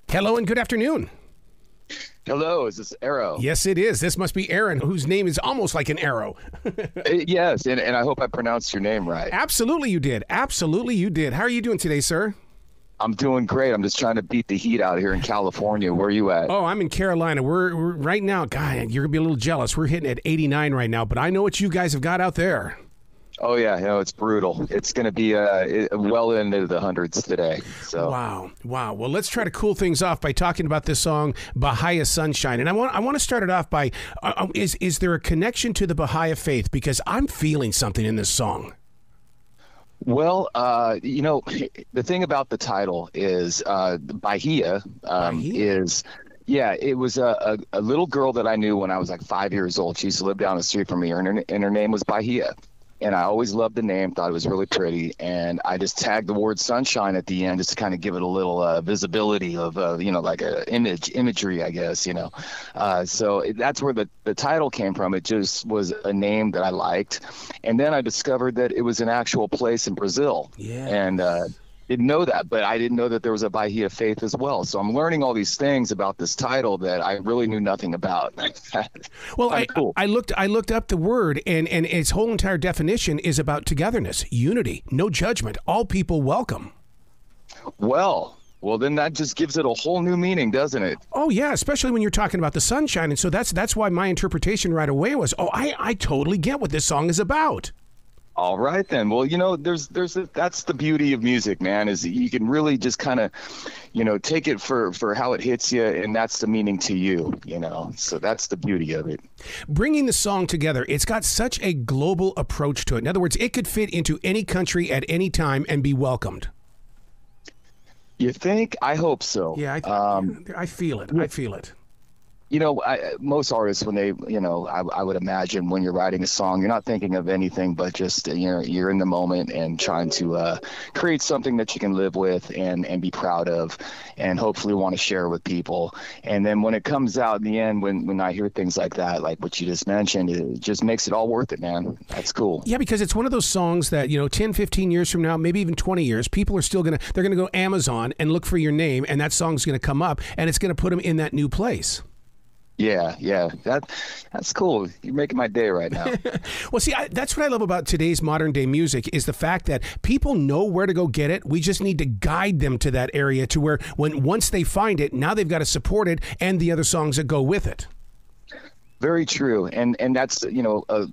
Hello and good afternoon. Hello, is this Arrow? Yes, it is. This must be Aaron, whose name is almost like an arrow. Yes, and I hope I pronounced your name right. Absolutely you did. Absolutely you did. How are you doing today, sir? I'm doing great. I'm just trying to beat the heat out here in California. Where are you at? Oh, I'm in Carolina. We're right now, God, you're going to be a little jealous. We're hitting at 89 right now, but I know what you guys have got out there. Oh, yeah. It's brutal. It's going to be well into the hundreds today. So. Wow. Well, let's try to cool things off by talking about this song, Bahia Sunshine. And I want to start it off by, is there a connection to the Bahia faith? Because I'm feeling something in this song. Well, the thing about the title is Bahia is... Yeah, it was a little girl that I knew when I was like 5 years old. She used to live down the street from me, and her name was Bahia. And I always loved the name, thought it was really pretty. And I just tagged the word sunshine at the end just to kind of give it a little visibility of, like a imagery, I guess, So that's where the title came from. It just was a name that I liked. And then I discovered that it was an actual place in Brazil. Yeah. And didn't know that, but I didn't know that there was a Bahia faith as well. So I'm learning all these things about this title that I really knew nothing about. Well, cool. I looked up the word, and its whole entire definition is about togetherness, unity, no judgment, all people welcome. Well, then that just gives it a whole new meaning, doesn't it? Oh yeah, especially when you're talking about the sunshine, and so that's why my interpretation right away was, I totally get what this song is about. All right, then. Well, that's the beauty of music, man, is you can really just kind of, take it for how it hits you, and that's the meaning to you, So that's the beauty of it. Bringing the song together, it's got such a global approach to it. In other words, it could fit into any country at any time and be welcomed. You think? I hope so. Yeah, I feel it. I feel it. Most artists, when they, I would imagine when you're writing a song, you're not thinking of anything but just, you're in the moment and trying to create something that you can live with and be proud of and hopefully want to share with people. And then when it comes out in the end, when I hear things like that, like what you just mentioned, it just makes it all worth it, man. That's cool. Yeah, because it's one of those songs that, 10, 15 years from now, maybe even 20 years, people are still they're going to go Amazon and look for your name, and that song's going to come up, and it's going to put them in that new place. Yeah. That's cool. You're making my day right now. Well, see, that's what I love about today's modern day music is the fact that people know where to go get it. We just need to guide them to that area to where once they find it, now they've got to support it and the other songs that go with it. Very true. And that's, the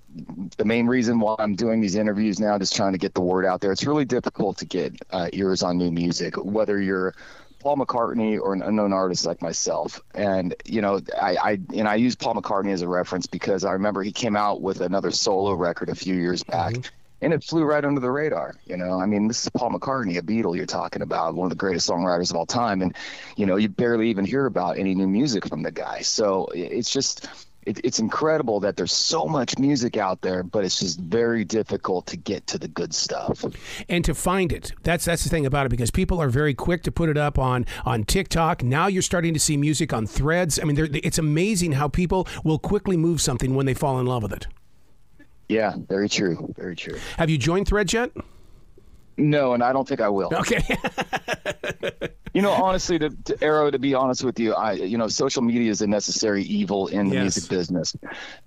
main reason why I'm doing these interviews now, just trying to get the word out there. It's really difficult to get ears on new music, whether you're Paul McCartney or an unknown artist like myself. And, I use Paul McCartney as a reference because I remember he came out with another solo record a few years back. Mm-hmm. And it flew right under the radar. This is Paul McCartney, a Beatle you're talking about, one of the greatest songwriters of all time. And, you barely even hear about any new music from the guy. So it's just... It's incredible that there's so much music out there, but it's just very difficult to get to the good stuff. And to find it. That's the thing about it, because people are very quick to put it up on TikTok. Now you're starting to see music on Threads. I mean, it's amazing how people will quickly move something when they fall in love with it. Yeah, very true. Very true. Have you joined Threads yet? No, and I don't think I will. Okay. Honestly, to Arrow, to be honest with you, social media is a necessary evil in the music business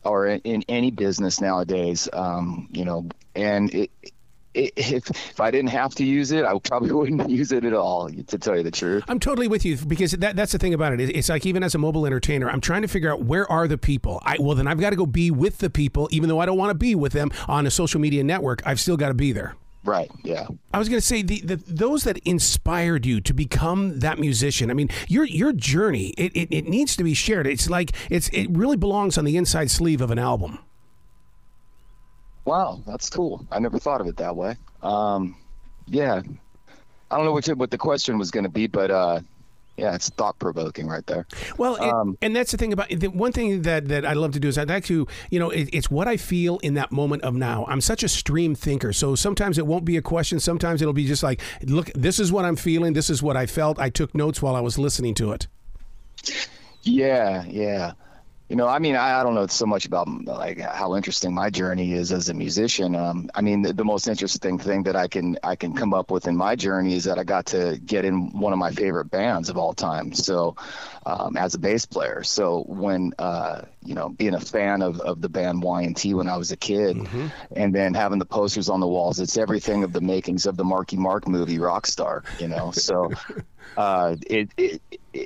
or in any business nowadays. And if I didn't have to use it, I probably wouldn't use it at all, to tell you the truth. I'm totally with you, because that's the thing about it. It's like, even as a mobile entertainer, I'm trying to figure out, where are the people? Then I've got to go be with the people, even though I don't want to be with them on a social media network. I've still got to be there. Right. Yeah. I was going to say those that inspired you to become that musician. I mean, your journey, it needs to be shared. It's like it really belongs on the inside sleeve of an album. Wow, that's cool. I never thought of it that way. Yeah. I don't know what the question was going to be, but yeah, it's thought-provoking right there. Well, and that's the thing about it. One thing that I love to do is I'd like to, it's what I feel in that moment of now. I'm such a stream thinker, so sometimes it won't be a question. Sometimes it'll be just like, look, this is what I'm feeling. This is what I felt. I took notes while I was listening to it. Yeah. I mean, I don't know so much about like how interesting my journey is as a musician. I mean, the most interesting thing that I can come up with in my journey is that I got to get in one of my favorite bands of all time. So, as a bass player. So when being a fan of the band Y&T when I was a kid, and then having the posters on the walls, it's everything of the makings of the Marky Mark movie Rockstar. So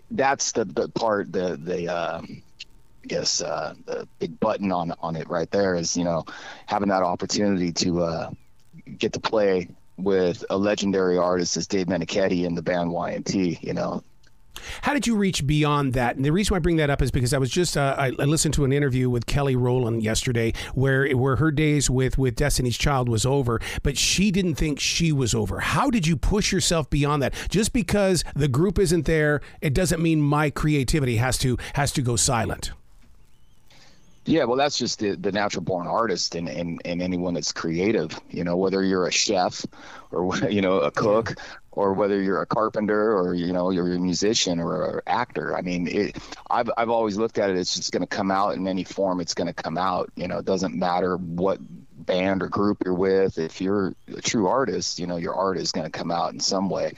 that's the part the big button on it right there is, having that opportunity to get to play with a legendary artist as Dave Meniketti and the band Y&T. How did you reach beyond that? And the reason why I bring that up is because I was just I listened to an interview with Kelly Rowland yesterday where her days with Destiny's Child was over, but she didn't think she was over. How did you push yourself beyond that? Just because the group isn't there, it doesn't mean my creativity has to go silent. Yeah, well, that's just the natural born artist and anyone that's creative, whether you're a chef or, a cook, or whether you're a carpenter or, you're a musician or an actor. I mean, I've always looked at it, it's just going to come out in any form it's going to come out. It doesn't matter what band or group you're with. If you're a true artist, your art is going to come out in some way.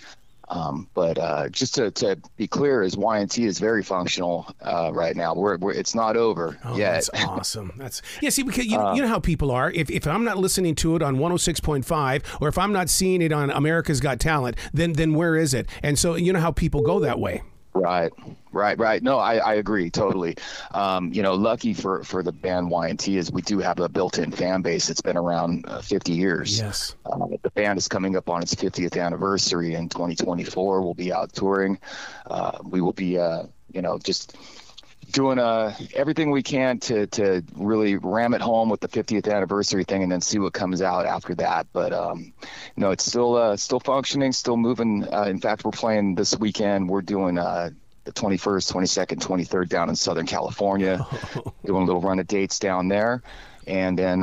But just to be clear, is Y&T is very functional right now. It's not over yet. That's awesome. See, because you know how people are. If I'm not listening to it on 106.5, or if I'm not seeing it on America's Got Talent, then where is it? And so you know how people go that way. Right. No, I agree totally. Lucky for the band Y&T is we do have a built-in fan base. It's been around 50 years. Yes. The band is coming up on its 50th anniversary in 2024. We'll be out touring. We will be, just doing everything we can to really ram it home with the 50th anniversary thing, and then see what comes out after that. But it's still functioning, still moving. In fact, we're playing this weekend. We're doing the 21st, 22nd, 23rd down in Southern California, doing a little run of dates down there, and then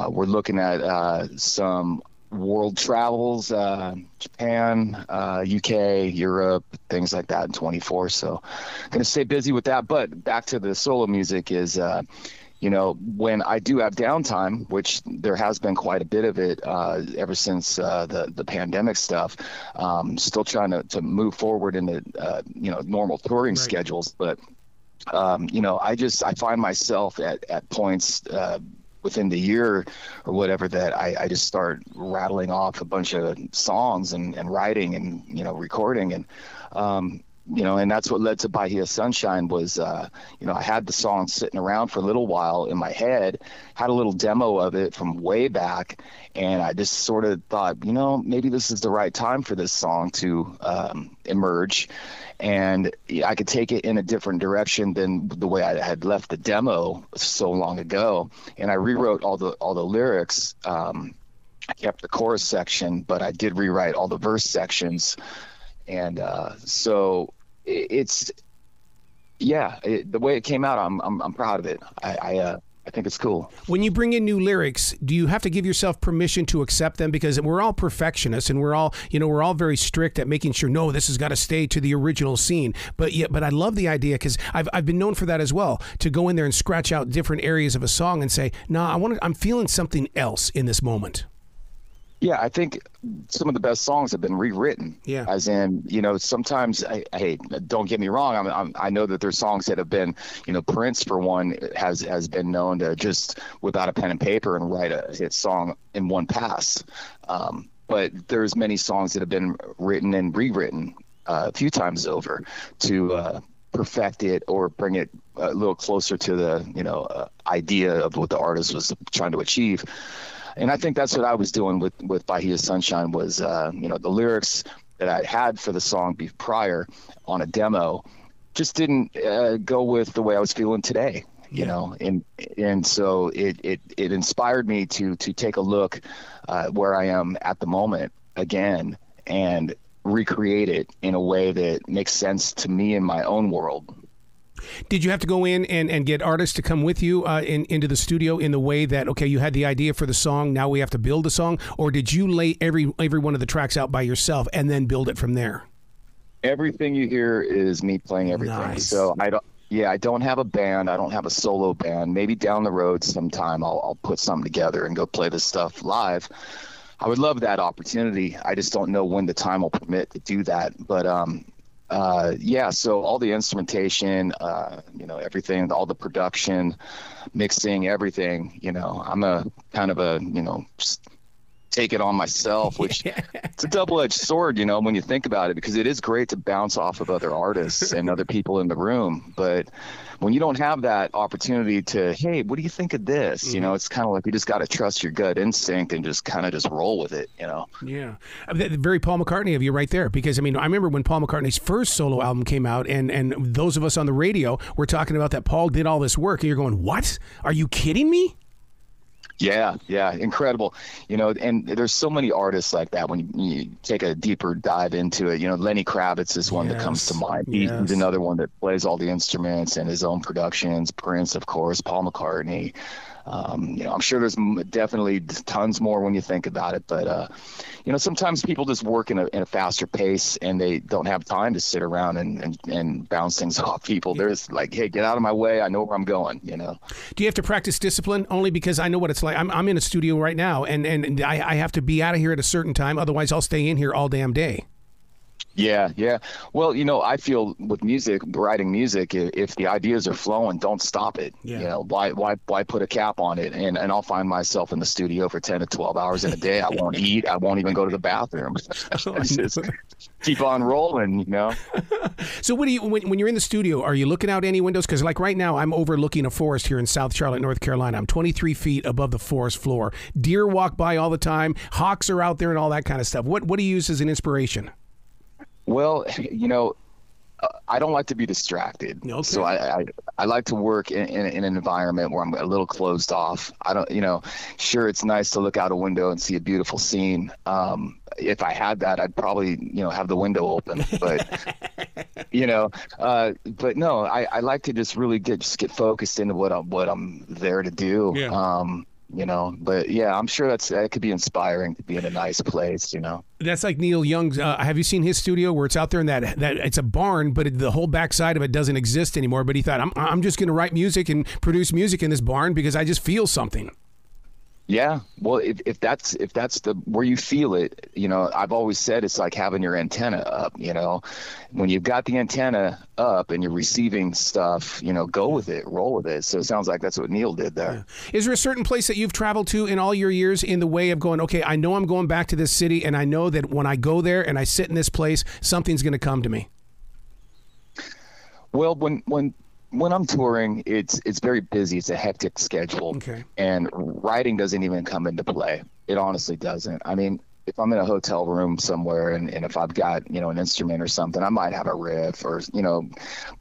we're looking at some world travels, Japan, UK, Europe, things like that in 24. So going to stay busy with that. But back to the solo music is, when I do have downtime, which there has been quite a bit of it ever since the pandemic stuff, still trying to move forward into, normal touring schedules. But, I find myself at points within the year or whatever that I just start rattling off a bunch of songs and writing and, recording. And, and that's what led to Bahia Sunshine was, I had the song sitting around for a little while in my head, had a little demo of it from way back. And I just sort of thought, maybe this is the right time for this song to emerge. And I could take it in a different direction than the way I had left the demo so long ago. And I rewrote all the lyrics. I kept the chorus section, but I did rewrite all the verse sections. And so the way it came out, I'm proud of it. I think it's cool. When you bring in new lyrics, do you have to give yourself permission to accept them? Because we're all perfectionists and we're all very strict at making sure, no, this has got to stay to the original scene. But I love the idea because I've been known for that as well, to go in there and scratch out different areas of a song and say, no, I'm feeling something else in this moment. Yeah, I think some of the best songs have been rewritten. Yeah. As in, sometimes, hey, don't get me wrong. I know that there's songs that have been, Prince, for one, has been known to just without a pen and paper and write a hit song in one pass. But there's many songs that have been written and rewritten a few times over to perfect it or bring it a little closer to the, idea of what the artist was trying to achieve. And I think that's what I was doing with Bahia Sunshine was, the lyrics that I had for the song prior on a demo just didn't go with the way I was feeling today, and so it inspired me to take a look where I am at the moment again and recreate it in a way that makes sense to me in my own world. Did you have to go in and get artists to come with you into the studio in the way that, okay, you had the idea for the song, now we have to build a song? Or did you lay every one of the tracks out by yourself and then build it from there? Everything you hear is me playing everything. Nice. So Yeah, I don't have a band. I don't have a solo band. Maybe down the road sometime I'll put something together and go play this stuff live. I would love that opportunity. I just don't know when the time will permit to do that. But yeah, so all the instrumentation, everything, all the production, mixing, everything, I'm a kind of a, take it on myself, which it's a double-edged sword, when you think about it, because it is great to bounce off of other artists and other people in the room. But when you don't have that opportunity to, hey, what do you think of this? It's kind of like you just got to trust your gut instinct and just kind of just roll with it, Yeah. Very Paul McCartney of you right there, because, I remember when Paul McCartney's first solo album came out, and those of us on the radio were talking about that Paul did all this work, and you're going, what? Are you kidding me? Yeah, incredible. And there's so many artists like that when you take a deeper dive into it. Lenny Kravitz is one that comes to mind. He's another one that plays all the instruments and his own productions. Prince, of course, Paul McCartney. I'm sure there's definitely tons more when you think about it, but sometimes people just work in a faster pace and they don't have time to sit around and bounce things off people. There's like, hey, get out of my way. I know where I'm going. Do you have to practice discipline? Only because I know what it's like. I'm in a studio right now, and I have to be out of here at a certain time. Otherwise, I'll stay in here all damn day. Yeah. Well, I feel with music, writing music, if the ideas are flowing, don't stop it. Yeah. Why put a cap on it? And I'll find myself in the studio for 10 to 12 hours in a day. I won't eat. I won't even go to the bathroom. Just keep on rolling, So what do you, when you're in the studio, are you looking out any windows? Because like right now, I'm overlooking a forest here in South Charlotte, North Carolina. I'm 23 feet above the forest floor. Deer walk by all the time. Hawks are out there and all that kind of stuff. What do you use as an inspiration? Well, I don't like to be distracted. Okay. So I like to work in an environment where I'm a little closed off. I don't, sure, it's nice to look out a window and see a beautiful scene. If I had that, I'd probably, have the window open, but, but no, I like to just really get focused into what I'm there to do. Yeah. But yeah, I'm sure that could be inspiring to be in a nice place, That's like Neil Young's. Have you seen his studio where it's out there in that it's a barn, but the whole backside of it doesn't exist anymore? But he thought, I'm just going to write music and produce music in this barn because I just feel something. Yeah. Well, if that's the where you feel it, I've always said it's like having your antenna up, when you've got the antenna up and you're receiving stuff, go with it, roll with it. So it sounds like that's what Neil did there. Yeah. Is there a certain place that you've traveled to in all your years in the way of going, okay, I know I'm going back to this city and I know that when I go there and I sit in this place, something's going to come to me? Well, when I'm touring, it's very busy. It's a hectic schedule. Okay. And writing doesn't even come into play. It honestly doesn't. I mean, if I'm in a hotel room somewhere and if I've got, an instrument or something, I might have a riff or,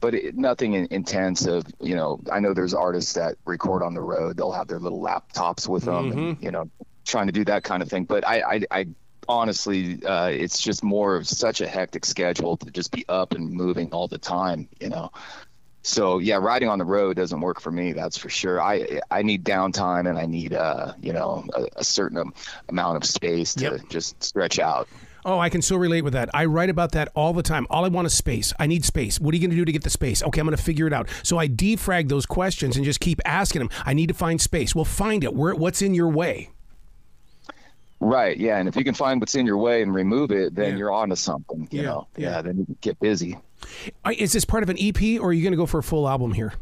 but nothing intensive. I know there's artists that record on the road. They'll have their little laptops with them and, trying to do that kind of thing. But I honestly, it's just more of such a hectic schedule to just be up and moving all the time, So yeah, riding on the road doesn't work for me. That's for sure. I need downtime and I need a certain amount of space to just stretch out. Oh, I can so relate with that. I write about that all the time. All I want is space. I need space. What are you going to do to get the space? Okay, I'm going to figure it out. So I defrag those questions and just keep asking them. I need to find space. Well, find it. What's in your way? Right. Yeah. And if you can find what's in your way and remove it, then you're on to something, you know. Yeah. Then you can get busy. Is this part of an EP or are you going to go for a full album here?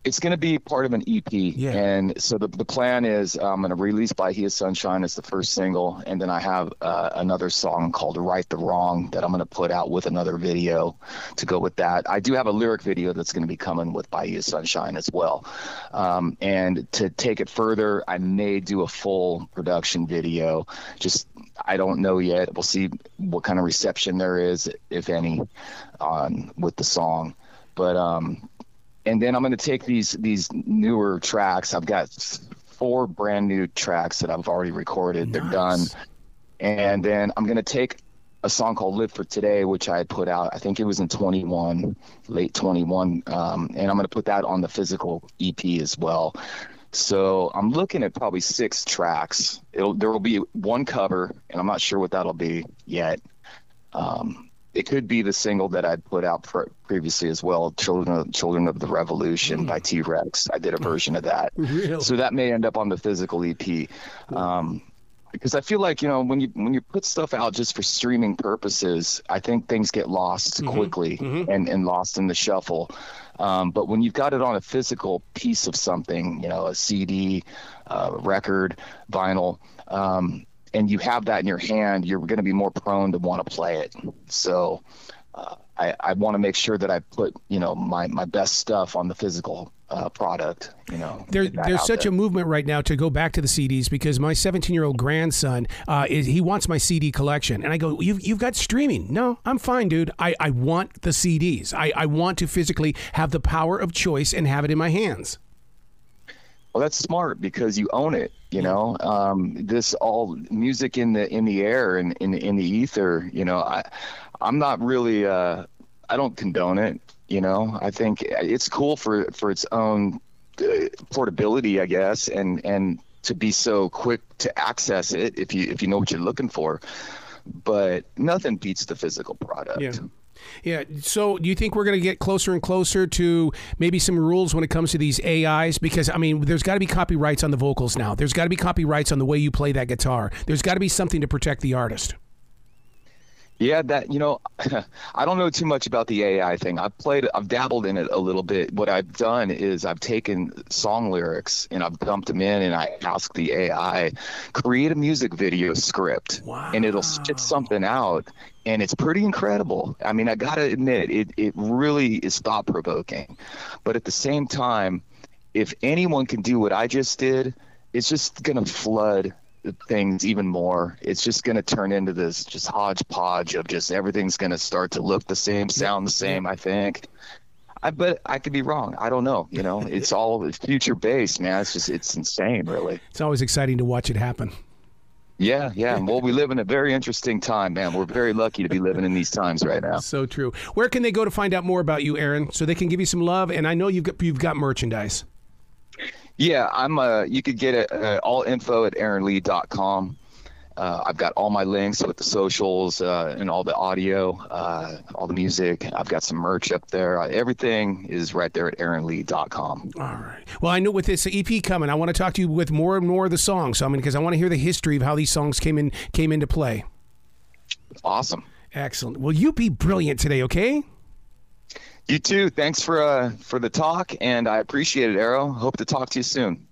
It's going to be part of an EP. Yeah. And so the plan is I'm going to release Bahia Sunshine as the first single. And then I have another song called Right the Wrong that I'm going to put out with another video to go with that. I do have a lyric video that's going to be coming with Bahia Sunshine as well. And to take it further, I may do a full production video. Just, I don't know yet. We'll see what kind of reception there is, if any, with the song. But, and then I'm going to take these newer tracks. I've got 4 brand new tracks that I've already recorded. Nice. They're done. And then I'm going to take a song called Live for Today, which I had put out, I think it was in late 21. And I'm going to put that on the physical EP as well. So I'm looking at probably 6 tracks. There will be one cover, and I'm not sure what that'll be yet. it could be the single that I'd put out previously as well, Children of the Revolution by T-Rex. I did a version of that. Really? So that may end up on the physical EP. Because I feel like, when you put stuff out just for streaming purposes, I think things get lost quickly and lost in the shuffle. But when you've got it on a physical piece of something, a CD, record, vinyl, and you have that in your hand, you're going to be more prone to want to play it. So I want to make sure that I put, my best stuff on the physical product. There's such a movement right now to go back to the CDs, because my 17-year-old grandson he wants my CD collection, and I go, you've got streaming. No, I'm fine, dude. I want the CDs. I want to physically have the power of choice and have it in my hands. Well, that's smart, because you own it. This all music in the air and in the ether. I'm not really. I don't condone it. I think it's cool for its own portability, I guess, and to be so quick to access it if you know what you're looking for. But nothing beats the physical product. Yeah. Yeah. So do you think we're going to get closer and closer to maybe some rules when it comes to these AIs? Because, there's got to be copyrights on the vocals now. There's got to be copyrights on the way you play that guitar. There's got to be something to protect the artist. Yeah, I don't know too much about the AI thing. I've dabbled in it a little bit. What I've done is I've taken song lyrics and I've dumped them in, and I ask the AI, create a music video script. Wow. And it'll spit something out, and it's pretty incredible. I got to admit, it really is thought provoking. But at the same time, if anyone can do what I just did, it's just going to flood things even more. It's just going to turn into this just hodgepodge of just everything's going to start to look the same, sound the same, I think. But I could be wrong. I don't know. It's all future based, man. It's insane, really. It's always exciting to watch it happen. Yeah. Well, we live in a very interesting time, man. We're very lucky to be living in these times right now. So true. Where can they go to find out more about you, Aaron, so they can give you some love? And I know you've got merchandise. Yeah, you could get it all info at aaronleigh.com. I've got all my links with the socials and all the audio, all the music. I've got some merch up there. Everything is right there at aaronleigh.com. All right. Well, I know with this EP coming, I want to talk to you with more and more of the songs. Because I want to hear the history of how these songs came into play. Awesome. Excellent. Well, you be brilliant today, okay? You too. Thanks for the talk, and I appreciate it, Arrow. Hope to talk to you soon.